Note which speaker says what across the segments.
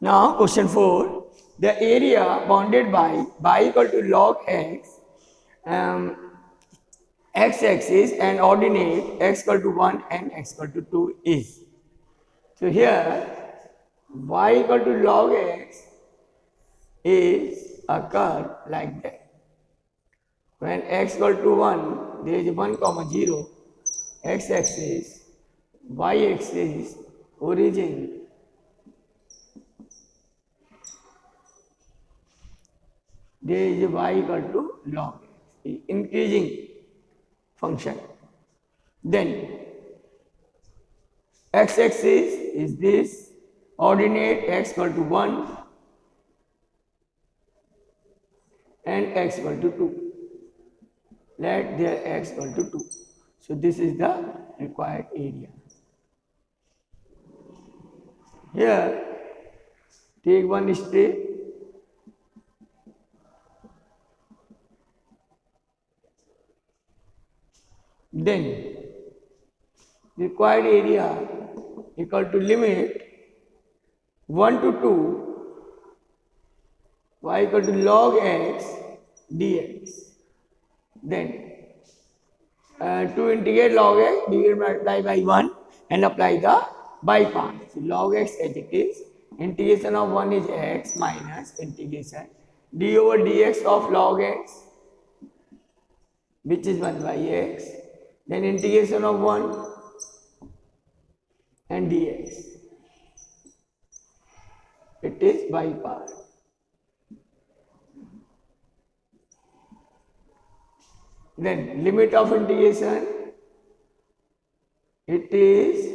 Speaker 1: Now question 4. The area bounded by y equal to log x, x-axis and ordinate x equal to 1 and x equal to 2 is. So here y equal to log x is a curve like that. When x equal to 1, there is 1 comma 0, x-axis, y-axis, origin, there is y equal to log x, increasing function. Then x-axis is this, ordinate x equal to 1 and x equal to 2. Let their x equal to 2. So this is the required area. Here, take one strip. Then required area equal to limit 1 to 2 y equal to log x dx. Then to integrate log x, divide multiply by 1 and apply the by part. So log x as it is, integration of 1 is x minus integration d over dx of log x, which is 1 by x. Then integration of 1 and dx. It is by part. Then limit of integration, it is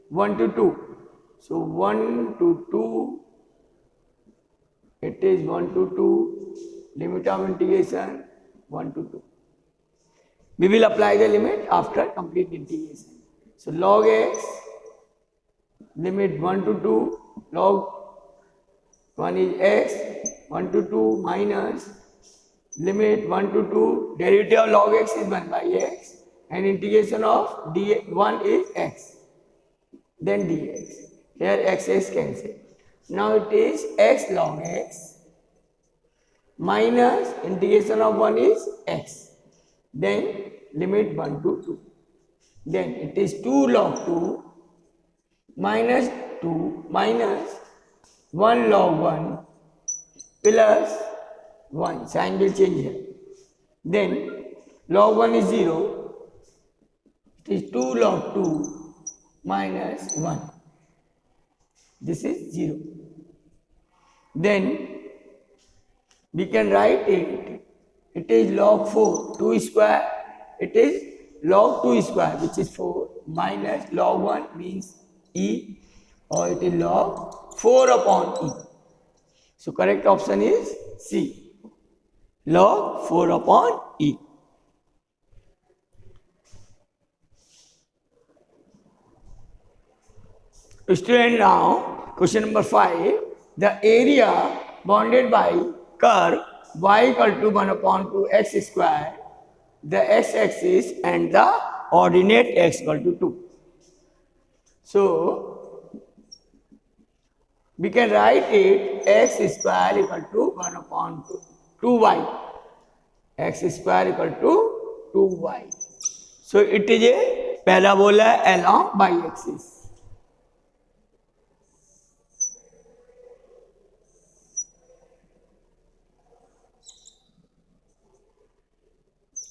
Speaker 1: 1 to 2. So 1 to 2, it is 1 to 2, limit of integration 1 to 2. We will apply the limit after complete integration. So log x, limit 1 to 2, log 1 is x, 1 to 2 minus limit 1 to 2, derivative of log x is 1 by x and integration of d1 is x, then dx. Here x is cancelled. Now it is x log x minus integration of 1 is x, then limit 1 to 2. Then it is 2 log 2 minus 2 minus 1 log 1 plus 1, sign will change here. Then log 1 is 0, it is 2 log 2 minus 1, this is 0. Then we can write it is log 4, 2 square, it is log 2 square which is 4 minus log 1 means e, or it is log 4 upon e. So correct option is C. Log 4 upon e. Student, now question number 5. The area bounded by curve y equal to 1 upon 2 x square, the x-axis and the ordinate x equal to 2. So we can write it x square equal to 1 upon 2y, x square equal to 2y. So it is a parabola along y-axis.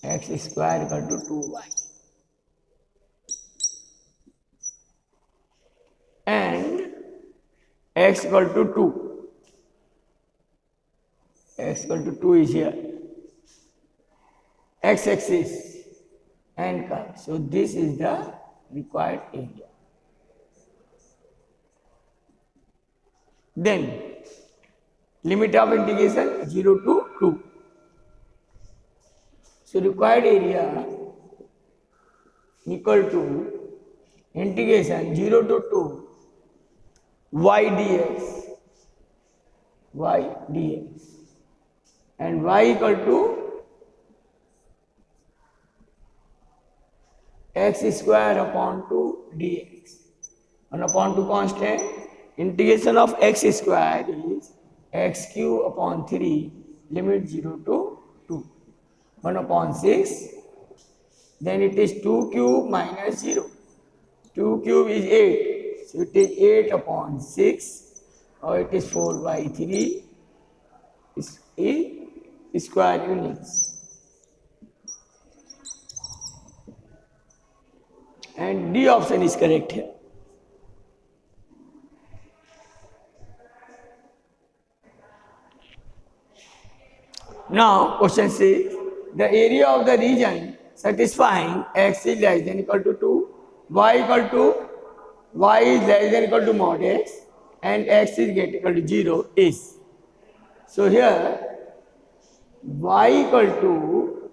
Speaker 1: X square equal to 2y. And x equal to 2. X equal to 2 is here. X-axis and curve. So this is the required area. Then limit of integration 0 to 2. So required area equal to integration 0 to 2 y dx, and y equal to x square upon 2 dx. 1 upon 2 constant, integration of x square is x cube upon 3, limit 0 to 2, 1 upon 6, then it is 2 cube minus 0, 2 cube is 8, so it is 8 upon 6, or it is 4 by 3 is square units. And D option is correct here. Now question 6, the area of the region satisfying x is less than equal to 2, y is less than equal to mod x, and x is greater equal to 0 is. So here y equal to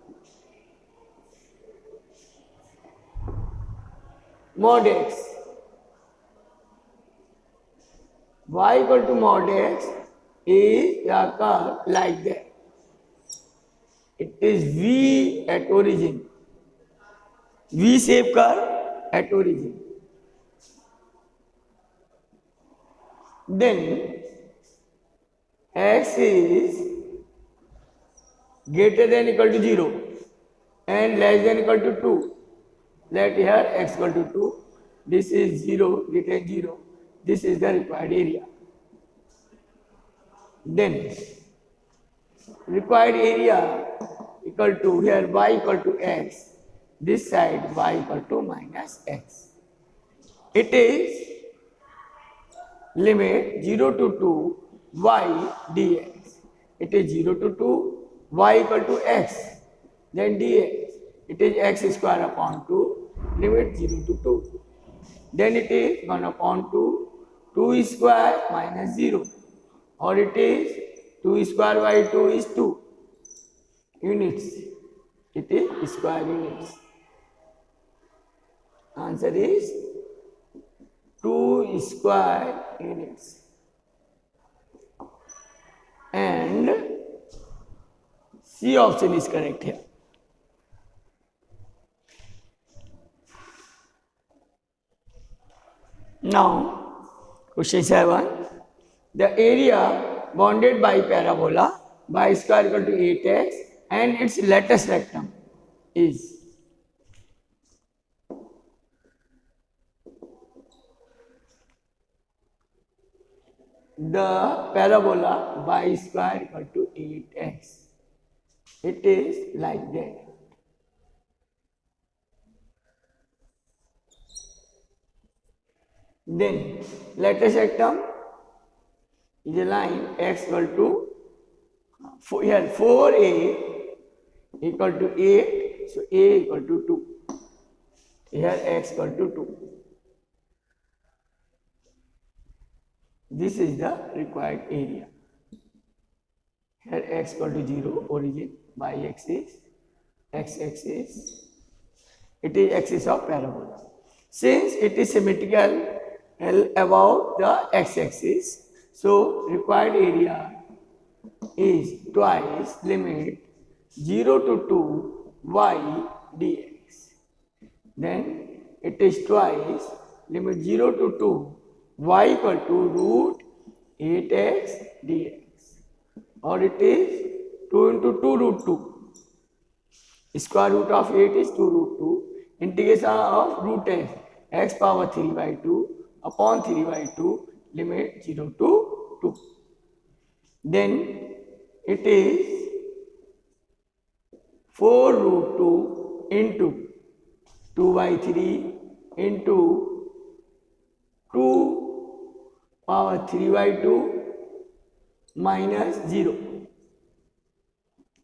Speaker 1: mod x, y equal to mod x is a curve like that. It is V at origin, V shape curve at origin. Then x is greater than equal to 0 and less than equal to 2. Let here x equal to 2. This is 0, greater than 0. This is the required area. Then required area equal to, here y equal to x, this side y equal to minus x. It is limit 0 to 2 y dx. It is 0 to 2 y equal to x, then dx. It is x square upon 2, limit 0 to 2. Then it is 1 upon 2, 2 square minus 0, or it is 2 square by 2 is 2 units. It is square units. Answer is 2 square units. And C option is correct here. Now, question 7. The area bounded by parabola y square equal to 8x and its lattice rectum is. The parabola y square equal to 8x. It is like that. Then lattice rectum is a line x equal to, here 4a equal to 8, so a equal to 2. Here x equal to 2. This is the required area. Here x equal to 0, origin, y axis, x axis. It is axis of parabola. Since it is symmetrical about the x axis, so required area is twice limit 0 to 2 y dx. Then it is twice limit 0 to 2 y equal to root 8x dx, or it is 2 into 2 root 2. Square root of 8 is 2 root 2. Integration of root x power 3 by 2 upon 3 by 2, limit 0 to 2. Then it is 4 root 2 into 2 by 3 into 2 power 3 by 2 minus 0,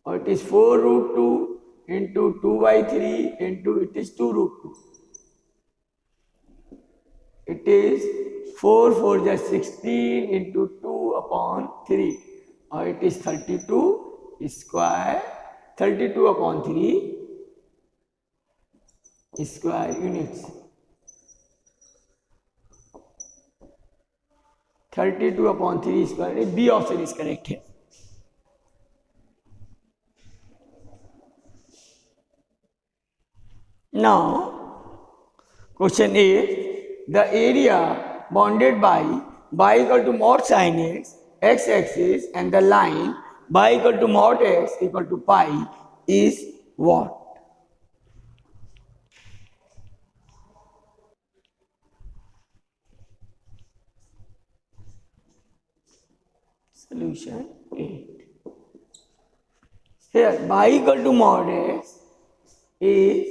Speaker 1: or it is 4 root 2 into 2 by 3 into, it is 2 root 2. It is 4 4 just 16 into 2 upon 3, or it is 32 square, 32 upon 3 square units. 32 upon 3 square. B option is correct here. Now, question is, the area bounded by y equal to mod sin x axis, and the line y equal to mod x equal to pi is what? Solution 8. Here y equal to mod x is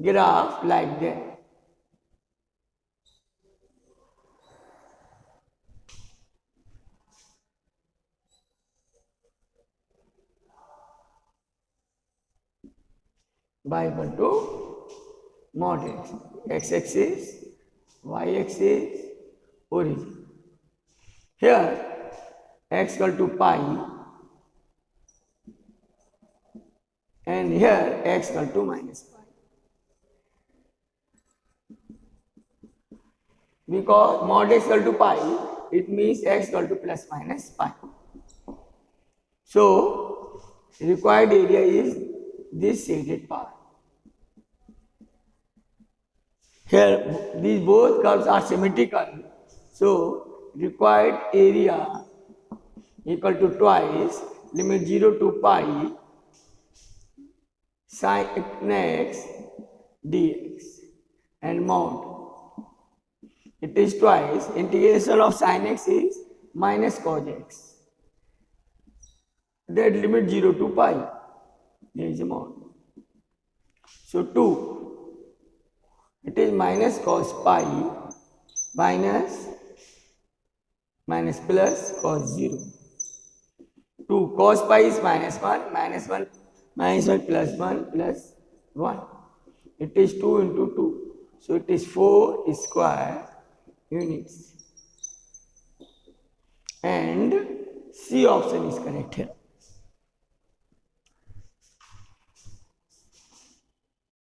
Speaker 1: graph like that. Y equal to mod x, x axis, y axis, origin. Here x equal to pi, and here x equal to minus pi. Because mod x equal to pi, it means x equal to plus minus pi. So required area is this shaded part. Here these both curves are symmetrical, so required area equal to twice limit 0 to pi sin x dx, and mod it is twice integration of sin x is minus cos x, that limit 0 to pi, there is a mod. So 2, it is minus cos pi minus plus cos 0. 2 cos pi is minus 1 plus 1 plus 1. It is 2 into 2. So it is 4 square units. And C option is correct here.